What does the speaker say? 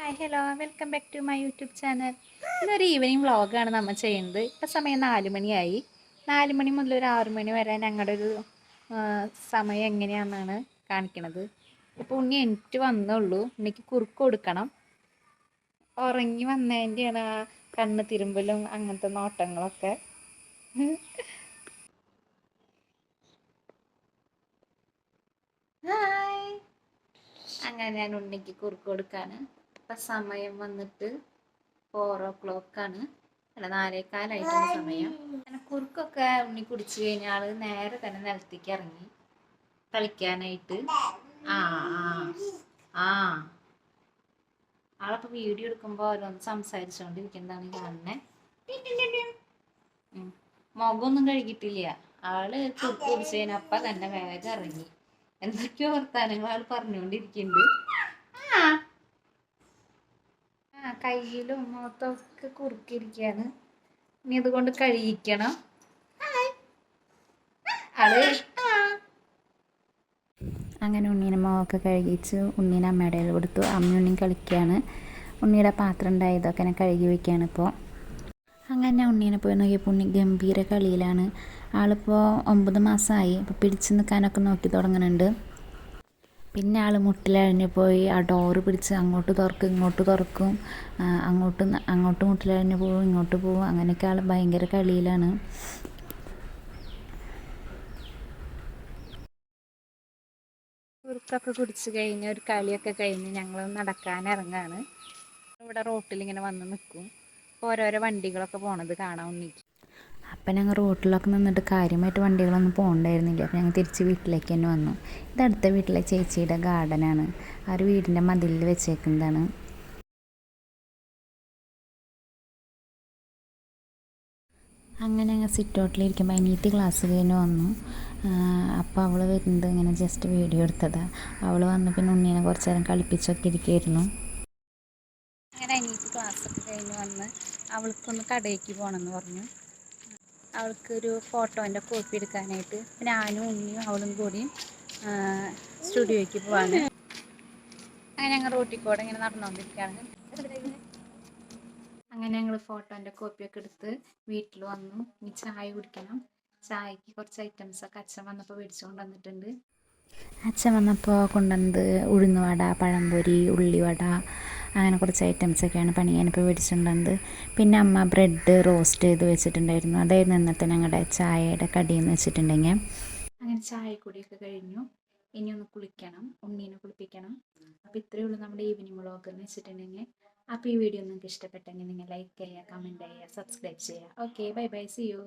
Hi hello welcome back to my YouTube channel. ഇന്നൊരു evening വ്ളോഗാണ് നമ്മൾ ചെയ്യുന്നത്. ഇപ്പം സമയം 4 മണിയായി. 4 മണി മുതൽ ഒരു 6 മണി വരെ ഞങ്ങളുടെ ഒരു സമയം എങ്ങനെയാണെന്നാണ് കാണിക്കണത്. ഇപ്പോൾ ഉണ്ണി എനിക്ക് വന്നുള്ളൂ. ഉണ്ണിക്ക് കുറുക്ക് കൊടുക്കണം. ഉറങ്ങി വന്നതിൻ്റെയാണ് ആ കണ്ണ് തിരുമ്പലും അങ്ങനത്തെ നോട്ടങ്ങളൊക്കെ. ഹായ്, അങ്ങനെ ഞാൻ ഉണ്ണിക്ക് കുറുക്ക് കൊടുക്കാണ്. ഇപ്പം സമയം വന്നിട്ട് 4 o'clock ആണ്. അല്ല, 4:15 സമയം. അങ്ങനെ കുറുക്കൊക്കെ ഉണ്ണി കുടിച്ചു കഴിഞ്ഞാൽ നേരെ തന്നെ നിലത്തേക്ക് ഇറങ്ങി കളിക്കാനായിട്ട്. ആ ആ ആ ആളപ്പോൾ വീഡിയോ എടുക്കുമ്പോൾ ഓരോന്ന് സംസാരിച്ചുകൊണ്ടിരിക്കുന്നതാണ് കാണുന്നത്. മുഖമൊന്നും കഴുകിയിട്ടില്ല. ആള് കുറുക്ക് കുടിച്ചു കഴിഞ്ഞാൽ അപ്പം തന്നെ വേഗം ഇറങ്ങി എന്തൊക്കെയോ വർത്താനങ്ങൾ ആൾ പറഞ്ഞുകൊണ്ടിരിക്കുന്നുണ്ട്. കയ്യിലും മുഖത്തൊക്കെ കുറുക്കിയിരിക്കുകയാണ്. ഇനി അതുകൊണ്ട് കഴിയിക്കണം. അത് അങ്ങനെ ഉണ്ണീനെ മുഖമൊക്കെ കഴുകിച്ച് ഉണ്ണീനെ അമ്മയുടെ കയ്യിൽ കൊടുത്തു. അമ്മ ഉണ്ണി കളിക്കുകയാണ്. ഉണ്ണിയുടെ പാത്രം ഉണ്ടായതൊക്കെ ഞാൻ കഴുകി വയ്ക്കുകയാണ് ഇപ്പോൾ. അങ്ങനെ ഉണ്ണീനെ പോയി നോക്കിയപ്പോൾ ഉണ്ണി ഗംഭീര കളിയിലാണ്. ആളിപ്പോൾ 9 മാസമായി. ഇപ്പോൾ പിടിച്ച് നിൽക്കാനൊക്കെ നോക്കി തുടങ്ങുന്നുണ്ട്. പിന്നെ ആൾ മുട്ടിലഴഞ്ഞ് പോയി ആ ഡോറ് പിടിച്ച് അങ്ങോട്ട് തുറക്കും ഇങ്ങോട്ട് തുറക്കും, അങ്ങോട്ട് മുട്ടിലഴഞ്ഞ് പോവും ഇങ്ങോട്ട് പോവും. അങ്ങനെയൊക്കെ ആൾ ഭയങ്കര കളിയിലാണ്. കുറുക്കൊക്കെ കുടിച്ച് കഴിഞ്ഞ് ഒരു കളിയൊക്കെ കഴിഞ്ഞ് ഞങ്ങൾ നടക്കാൻ ഇറങ്ങാണ്. ഇവിടെ റോട്ടിലിങ്ങനെ വന്ന് നിൽക്കും. ഓരോരോ വണ്ടികളൊക്കെ പോണത് കാണാൻ ഉണ്ണിക്ക്. അപ്പം ഞങ്ങൾ റോട്ടിലൊക്കെ നിന്നിട്ട് കാര്യമായിട്ട് വണ്ടികളൊന്നും പോകണ്ടായിരുന്നില്ല. അപ്പം ഞങ്ങൾ തിരിച്ച് വീട്ടിലേക്ക് തന്നെ വന്നു. ഇത് അടുത്ത വീട്ടിലെ ചേച്ചിയുടെ ഗാർഡനാണ്. ആ ഒരു വീടിൻ്റെ മതിലിൽ വെച്ചേക്കുന്നതാണ്. അങ്ങനെ ഞങ്ങൾ സിറ്റ് ഔട്ടിലിരിക്കുമ്പോൾ അനിയത്തി ക്ലാസ് കഴിഞ്ഞ് വന്നു. അപ്പോൾ അവൾ വരുന്നത് ഇങ്ങനെ ജസ്റ്റ് വീഡിയോ എടുത്തതാണ്. അവൾ വന്ന് പിന്നെ ഉണ്ണീനെ കുറച്ച് നേരം കളിപ്പിച്ചൊക്കെ ഇരിക്കുമായിരുന്നു. അങ്ങനെ അനിയത്തി ക്ലാസ്സൊക്കെ കഴിഞ്ഞ് വന്ന് അവൾക്കൊന്ന് കടയിലേക്ക് പോകണമെന്ന് പറഞ്ഞു. അവൾക്കൊരു ഫോട്ടോൻ്റെ കോപ്പി എടുക്കാനായിട്ട് ഞാനും ഉണ്ണിയും അവളും കൂടി സ്റ്റുഡിയോയ്ക്ക് പോവാണ്. അങ്ങനെ ഞങ്ങൾ റോട്ടിൽ കൂടെ ഇങ്ങനെ നടന്നുകൊണ്ടിരിക്കുകയാണ്. അങ്ങനെ ഞങ്ങൾ ഫോട്ടോൻ്റെ കോപ്പിയൊക്കെ എടുത്ത് വീട്ടിൽ വന്നു. ഇനി ചായ കുടിക്കണം. ചായക്ക് കുറച്ച് ഐറ്റംസൊക്കെ അച്ഛൻ വന്നപ്പോൾ മേടിച്ചുകൊണ്ട് വന്നിട്ടുണ്ട്. അച്ഛൻ വന്നപ്പോൾ കൊണ്ടുവന്നത് ഉഴുന്നുവട, പഴംപൊരി, ഉള്ളിവട, അങ്ങനെ കുറച്ച് ഐറ്റംസൊക്കെയാണ് ഞാനിപ്പോൾ മേടിച്ചിട്ടുള്ളത്. പിന്നെ അമ്മ ബ്രെഡ് റോസ്റ്റ് ചെയ്ത് വെച്ചിട്ടുണ്ടായിരുന്നു. അതായിരുന്നു ഇന്നത്തെ ഞങ്ങളുടെ ചായയുടെ കടിയെന്ന് വെച്ചിട്ടുണ്ടെങ്കിൽ. അങ്ങനെ ചായ കൂടിയൊക്കെ കഴിഞ്ഞു. ഇനി ഒന്ന് കുളിക്കണം, ഉണ്ണീനെ കുളിപ്പിക്കണം. അപ്പോൾ ഇത്രയേ ഉള്ളൂ നമ്മുടെ ഈവനിങ് വ്ളോഗ് എന്ന് വെച്ചിട്ടുണ്ടെങ്കിൽ. അപ്പോൾ ഈ വീഡിയോ നിങ്ങൾക്ക് ഇഷ്ടപ്പെട്ടെങ്കിൽ നിങ്ങൾ ലൈക്ക് ചെയ്യുക, കമൻറ്റ് ചെയ്യുക, സബ്സ്ക്രൈബ് ചെയ്യുക. Okay, bye bye, see U.